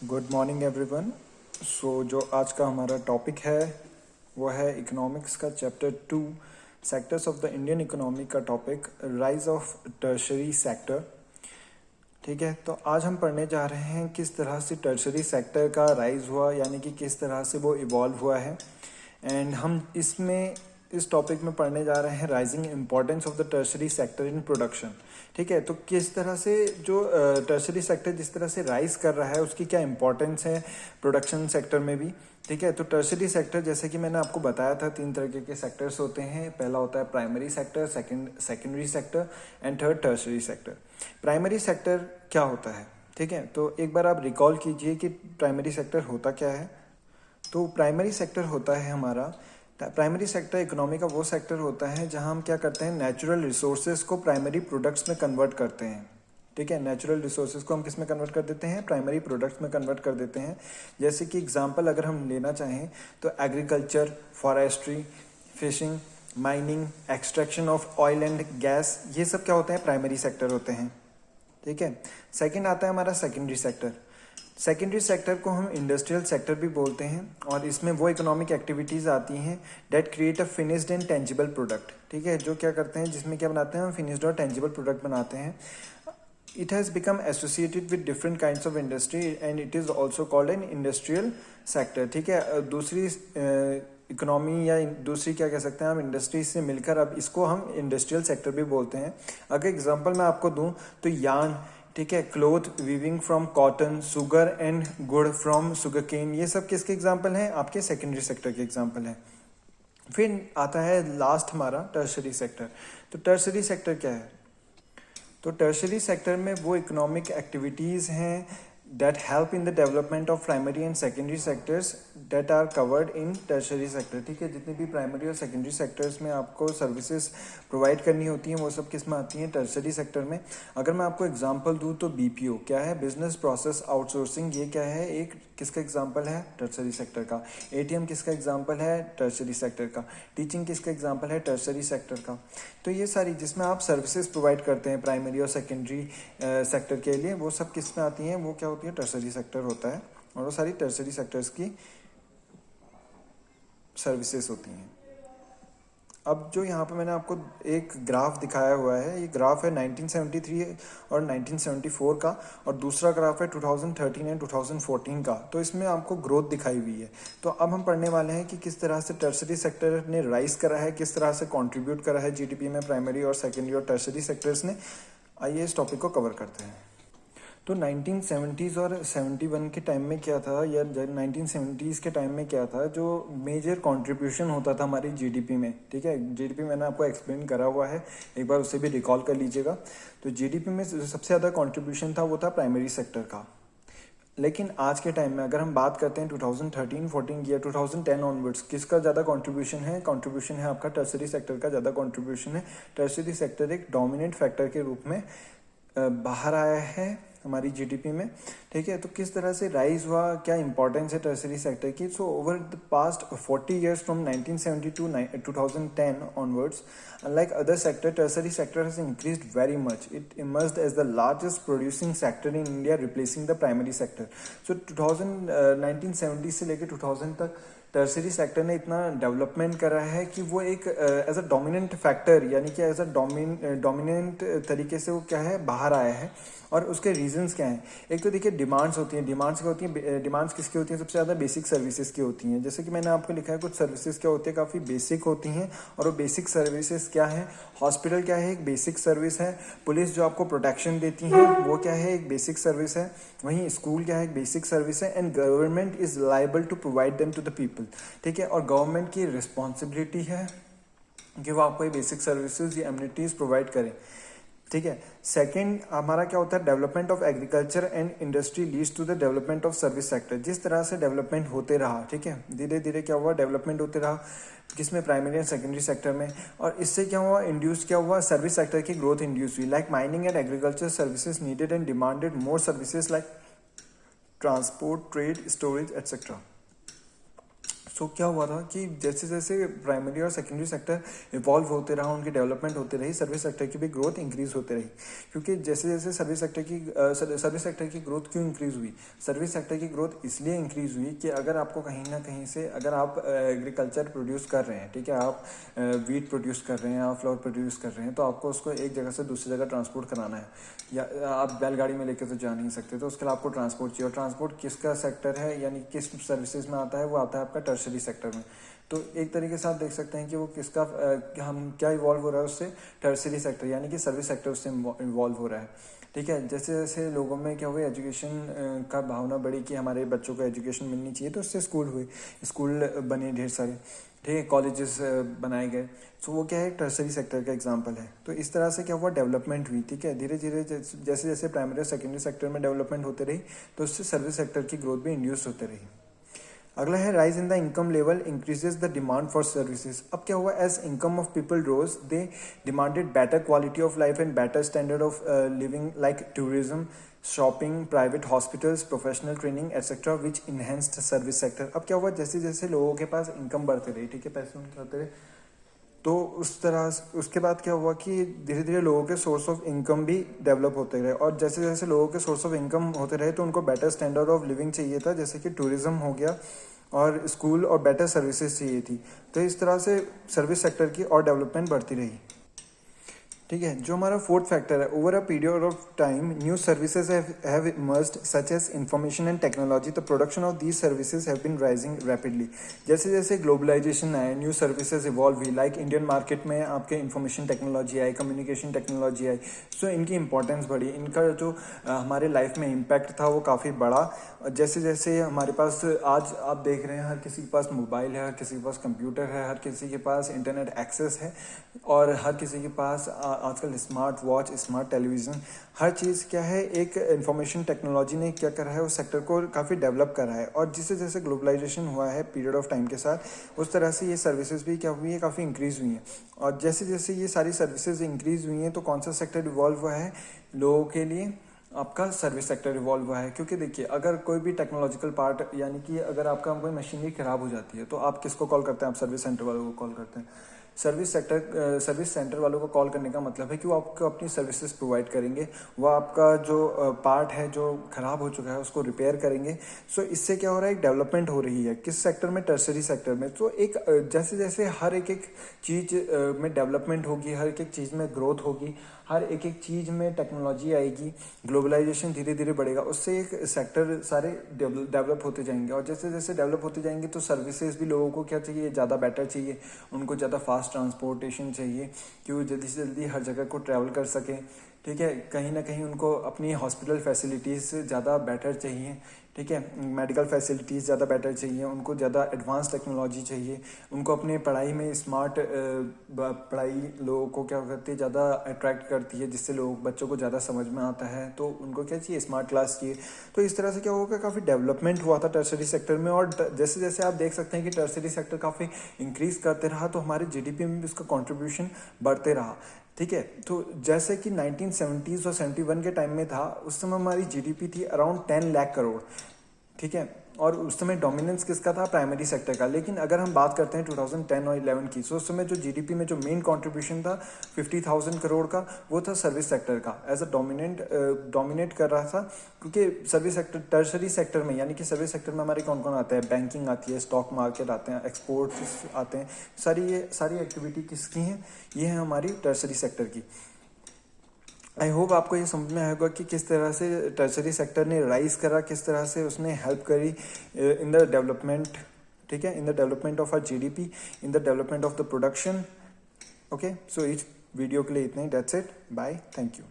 Good morning everyone. जो आज का हमारा टॉपिक है वो है इकोनॉमिक्स का chapter 2 sectors of the Indian economy का topic rise of tertiary sector. ठीक है, तो आज हम पढ़ने जा रहे हैं किस तरह से टर्शरी सेक्टर का राइज हुआ, यानी कि किस तरह से वो इवॉल्व हुआ है। एंड हम इस टॉपिक में पढ़ने जा रहे हैं rising importance of the tertiary sector in production. ठीक है, तो किस तरह से जो टर्शरी सेक्टर जिस तरह से राइज कर रहा है उसकी क्या इंपॉर्टेंस है प्रोडक्शन सेक्टर में भी। ठीक है, तो टर्शरी सेक्टर जैसे कि मैंने आपको बताया था 3 तरीके के सेक्टर्स होते हैं। पहला होता है primary sector, secondary sector and third tertiary sector. Primary sector क्या होता है? ठीक है, तो एक बार आप रिकॉल कीजिए कि प्राइमरी सेक्टर होता क्या है। तो प्राइमरी सेक्टर होता है हमारा, प्राइमरी सेक्टर इकोनॉमी का वो सेक्टर होता है जहां हम क्या करते हैं, नेचुरल रिसोर्सेज को प्राइमरी प्रोडक्ट्स में कन्वर्ट करते हैं। ठीक है, नेचुरल रिसोर्सेज को हम किस में कन्वर्ट कर देते हैं? प्राइमरी प्रोडक्ट्स में कन्वर्ट कर देते हैं। जैसे कि एग्जांपल अगर हम लेना चाहें तो agriculture, forestry, fishing, mining, extraction of oil and gas, ये सब क्या होते हैं? प्राइमरी सेक्टर होते हैं। ठीक है, सेकेंड आता है हमारा सेकेंडरी सेक्टर। सेकेंडरी सेक्टर को हम इंडस्ट्रियल सेक्टर भी बोलते हैं और इसमें वो इकोनॉमिक एक्टिविटीज़ आती हैं that create a finished and tangible product. ठीक है, जो क्या करते हैं, जिसमें क्या बनाते हैं हम? फिनिश्ड और टेंजिबल प्रोडक्ट बनाते हैं। It has become associated with different kinds of industry and it is also called an industrial sector. ठीक है, दूसरी इकोनॉमी या दूसरी क्या कह सकते हैं हम, इंडस्ट्री से मिलकर अब इसको हम इंडस्ट्रियल सेक्टर भी बोलते हैं। अगर एग्जांपल मैं आपको दूं तो यार्न, ठीक है, cloth weaving from cotton, sugar and गुड़ फ्रॉम सुगर केन, ये सब किसके एग्जाम्पल हैं? आपके सेकेंडरी सेक्टर के एग्जाम्पल हैं। फिर आता है लास्ट हमारा टर्शरी सेक्टर। तो टर्शरी सेक्टर क्या है? तो टर्शरी सेक्टर में वो इकोनॉमिक एक्टिविटीज़ हैं that help in the development of primary and secondary sectors that are covered in tertiary sector। ठीक है, जितनी भी प्राइमरी और सेकेंडरी सेक्टर्स में आपको सर्विसेज प्रोवाइड करनी होती हैं वो सब किस में आती हैं? टर्शरी सेक्टर में। अगर मैं आपको एग्जांपल दूं तो बीपीओ क्या है? बिजनेस प्रोसेस आउटसोर्सिंग, ये क्या है? एक किसका एग्जांपल है? टर्शरी सेक्टर का। एटीएम किसका एग्जांपल है? टर्शरी सेक्टर का। टीचिंग किसका एग्जांपल है? टर्शरी सेक्टर का। तो ये सारी जिसमें आप सर्विसेज प्रोवाइड करते हैं प्राइमरी और सेकेंडरी सेक्टर के लिए, वो सब किस में आती हैं? वो क्या होती है? टर्शरी सेक्टर होता है और वो सारी टर्शरी सेक्टर्स की सर्विसेज होती हैं। अब जो यहाँ पे मैंने आपको एक ग्राफ दिखाया हुआ है, ये ग्राफ है 1973 और 1974 का और दूसरा ग्राफ है 2013 एंड 2014 का। तो इसमें आपको ग्रोथ दिखाई हुई है। तो अब हम पढ़ने वाले हैं कि किस तरह से टर्शरी सेक्टर ने राइज करा है, किस तरह से कंट्रीब्यूट करा है जीडीपी में प्राइमरी और सेकेंडरी और टर्शरी सेक्टर्स ने। आइए इस टॉपिक को कवर करते हैं। तो 1970s और 71 के टाइम में क्या था, या 1970s के टाइम में क्या था, जो मेजर कंट्रीब्यूशन होता था हमारी जीडीपी में। ठीक है, जीडीपी मैंने आपको एक्सप्लेन करा हुआ है, एक बार उसे भी रिकॉल कर लीजिएगा। तो जीडीपी में जो सबसे ज़्यादा कंट्रीब्यूशन था वो था प्राइमरी सेक्टर का। लेकिन आज के टाइम में अगर हम बात करते हैं 2013-14 या 2010 ऑनवर्ड्स, किसका ज़्यादा कंट्रीब्यूशन है? कंट्रीब्यूशन है आपका टर्शरी सेक्टर का ज़्यादा कंट्रीब्यूशन है। टर्शरी सेक्टर एक डोमिनेंट फैक्टर के रूप में बाहर आया है हमारी जीडीपी में। ठीक है, तो किस तरह से राइज हुआ, क्या इंपॉर्टेंस है टर्शरी सेक्टर की? So over the past 40 years from 1970 to 2010 onwards, unlike other sector, tertiary sector has increased very much. It emerged as the largest producing sector in India, replacing the primary sector. So 1970 से लेकर 2000 तक tertiary sector ने इतना development करा है कि वो एक एज अ डोमिनेंट फैक्टर, यानी कि एज अ डोमिनेंट तरीके से वो क्या है, बाहर आया है। और उसके रीजंस क्या हैं? एक तो देखिए डिमांड्स होती हैं। डिमांड्स क्या होती हैं? डिमांड्स किसकी होती हैं? सबसे ज़्यादा बेसिक सर्विसेज की होती हैं। जैसे कि मैंने आपको लिखा है, कुछ सर्विसेज क्या होती है, काफ़ी बेसिक होती हैं। और वो बेसिक सर्विसेज क्या है? हॉस्पिटल क्या है? एक बेसिक सर्विस है। पुलिस जो आपको प्रोटेक्शन देती है वो क्या है? एक बेसिक सर्विस है। वहीं स्कूल क्या है? एक बेसिक सर्विस है। And government is liable to provide them to the people. ठीक है, और गवर्नमेंट की रिस्पॉन्सिबिलिटी है कि वो आपको ये बेसिक सर्विसेज या एमिनिटीज प्रोवाइड करें। ठीक है, सेकंड हमारा क्या होता है? Development of agriculture and industry leads to the development of service sector. जिस तरह से डेवलपमेंट होते रहा, ठीक है, धीरे धीरे क्या हुआ? डेवलपमेंट होते रहा किसमें? प्राइमरी एंड सेकेंडरी सेक्टर में। और इससे क्या हुआ? इंड्यूस क्या हुआ? सर्विस सेक्टर की ग्रोथ इंड्यूस हुई। Like mining and agriculture services needed and demanded more services like transport, trade, storage etcetera. So क्या हुआ था कि जैसे जैसे प्राइमरी और सेकेंडरी सेक्टर इवॉल्व होते रहा, उनकी डेवलपमेंट होती रही, सर्विस सेक्टर की भी ग्रोथ इंक्रीज होती रही। क्योंकि जैसे जैसे सर्विस सेक्टर की ग्रोथ क्यों इंक्रीज हुई? सर्विस सेक्टर की ग्रोथ इसलिए इंक्रीज हुई कि अगर आपको कहीं ना कहीं से, अगर आप एग्रीकल्चर प्रोड्यूस कर रहे हैं, ठीक है, आप वीट प्रोड्यूस कर रहे हैं, आप फ्लोर प्रोड्यूस कर रहे हैं, तो आपको उसको एक जगह से दूसरी जगह ट्रांसपोर्ट कराना है, या आप बैलगाड़ी में लेकर तो जा नहीं सकते, तो उसके लिए आपको ट्रांसपोर्ट चाहिए। और ट्रांसपोर्ट किसका सेक्टर है, यानी किस सर्विसेज में आता है? वो आता है आपका टर्शरी सेक्टर में। तो एक तरीके से आप देख सकते हैं कि वो किसका हम क्या इवॉल्व हो रहा है उससे? टर्शरी सेक्टर, यानी कि सर्विस सेक्टर उससे इवॉल्व हो रहा है। ठीक है, जैसे जैसे लोगों में क्या हुआ, एजुकेशन का भावना बढ़ी कि हमारे बच्चों को एजुकेशन मिलनी चाहिए, तो उससे स्कूल बने ढेर सारे, ठीक है, कॉलेजेस बनाए गए। तो वो क्या है? टर्सरी सेक्टर का एग्जांपल है। तो इस तरह से क्या हुआ? डेवलपमेंट हुई। ठीक है, धीरे धीरे जैसे जैसे प्राइमरी और सेकेंडरी सेक्टर में डेवलपमेंट होते रही, तो उससे सर्विस सेक्टर की ग्रोथ भी इंड्यूस होते रही। अगला है rise in the income level increases the demand for services. अब क्या हुआ? As income of people rose, they demanded better quality of life and better standard of living, like tourism, shopping, private hospitals, professional training etcetera, which enhanced service sector. अब क्या हुआ? जैसे जैसे लोगों के पास इनकम बढ़ते रही, ठीक है, पैसे उनके आते रहे, तो उस तरह उसके बाद क्या हुआ कि धीरे धीरे लोगों के सोर्स ऑफ इनकम भी डेवलप होते रहे। और जैसे जैसे लोगों के सोर्स ऑफ इनकम होते रहे, तो उनको बेटर स्टैंडर्ड ऑफ लिविंग चाहिए था, जैसे कि टूरिज्म हो गया, और स्कूल और बेटर सर्विसेज चाहिए थी। तो इस तरह से सर्विस सेक्टर की और डेवलपमेंट बढ़ती रही। ठीक है, जो हमारा फोर्थ फैक्टर है, over a period of time new services have emerged such as information and technology, the production of these services have been rising rapidly. जैसे जैसे ग्लोबलाइजेशन आया, न्यू सर्विसेज इवॉल्व हुई, लाइक इंडियन मार्केट में आपके information technology आई, communication technology आई, so इनकी importance बढ़ी, इनका जो हमारे लाइफ में इम्पैक्ट था वो काफ़ी बढ़ा। जैसे जैसे हमारे पास आज आप देख रहे हैं, हर किसी के पास मोबाइल है, हर किसी के पास कंप्यूटर है, हर किसी के पास इंटरनेट एक्सेस है, और हर किसी के पास आजकल स्मार्ट वॉच, स्मार्ट टेलीविज़न, हर चीज़ क्या है, एक इंफॉर्मेशन टेक्नोलॉजी ने क्या करा है, उस सेक्टर को काफ़ी डेवलप करा है। और जिससे जैसे ग्लोबलाइजेशन हुआ है पीरियड ऑफ टाइम के साथ, उस तरह से ये सर्विसेज भी क्या हुई है, काफ़ी इंक्रीज़ हुई हैं। और जैसे जैसे ये सारी सर्विसेज इंक्रीज़ हुई हैं, तो कौन सा सेक्टर इवॉल्व हुआ है लोगों के लिए? आपका सर्विस सेक्टर इवॉल्व हुआ है। क्योंकि देखिए, अगर कोई भी टेक्नोलॉजिकल पार्ट, यानी कि अगर आपका कोई मशीनरी खराब हो जाती है, तो आप किसको कॉल करते हैं? आप सर्विस सेंटर वालों को कॉल करते हैं। सर्विस सेंटर वालों को कॉल करने का मतलब है कि वो आपको अपनी सर्विसेज प्रोवाइड करेंगे, वो आपका जो पार्ट है जो खराब हो चुका है उसको रिपेयर करेंगे। सो इससे क्या हो रहा है? एक डेवलपमेंट हो रही है। किस सेक्टर में? टर्सरी सेक्टर में। तो एक जैसे जैसे हर एक चीज़ में डेवलपमेंट होगी, हर एक चीज़ में ग्रोथ होगी, हर एक चीज़ में टेक्नोलॉजी आएगी, ग्लोबलाइजेशन धीरे धीरे बढ़ेगा, उससे एक सेक्टर सारे डेवलप होते जाएंगे। और जैसे जैसे डेवलप होते जाएंगे, तो सर्विसेज भी लोगों को क्या चाहिए? ज़्यादा बेटर चाहिए, उनको ज़्यादा फास्ट ट्रांसपोर्टेशन चाहिए कि वो जल्दी से जल्दी हर जगह को ट्रैवल कर सकें। ठीक है, कहीं ना कहीं उनको अपनी हॉस्पिटल फैसिलिटीज़ ज़्यादा बेटर चाहिए, ठीक है, मेडिकल फैसिलिटीज़ ज़्यादा बेटर चाहिए, उनको ज़्यादा एडवांस टेक्नोलॉजी चाहिए, उनको अपनी पढ़ाई में स्मार्ट पढ़ाई लोगों को क्या करती है? ज़्यादा अट्रैक्ट करती है, जिससे बच्चों को ज़्यादा समझ में आता है, तो उनको क्या चाहिए? स्मार्ट क्लास चाहिए। तो इस तरह से क्या होगा? काफ़ी डेवलपमेंट हुआ था टर्सरी सेक्टर में। और जैसे जैसे आप देख सकते हैं कि टर्सरी सेक्टर काफ़ी इंक्रीज करते रहा, तो हमारे जीडीपी में भी उसका कॉन्ट्रीब्यूशन बढ़ते रहा। ठीक है, तो जैसे कि 1970s और 71 के टाइम में था, उस समय हमारी जीडीपी थी अराउंड 10 लाख करोड़। ठीक है, और उस समय डोमिनेंस किसका था? प्राइमरी सेक्टर का। लेकिन अगर हम बात करते हैं 2010 और 11 की, तो उस समय जो जीडीपी में जो मेन कंट्रीब्यूशन था 50,000 करोड़ का, वो था सर्विस सेक्टर का, एज अ डोमिनेट कर रहा था। क्योंकि सर्विस सेक्टर, टर्शरी सेक्टर में, यानी कि सर्विस सेक्टर में हमारे कौन कौन आते हैं? बैंकिंग आती है, स्टॉक मार्केट आते हैं, एक्सपोर्ट्स आते हैं, सारी एक्टिविटी किसकी हैं? ये है हमारी टर्शरी सेक्टर की। आई होप आपको ये समझ में आएगा कि किस तरह से टर्सरी सेक्टर ने राइज करा, किस तरह से उसने हेल्प करी इन द डेवलपमेंट, ठीक है, in the development of our GDP, in the development of the production. Okay, so इस वीडियो के लिए इतना ही। That's it, bye, thank you.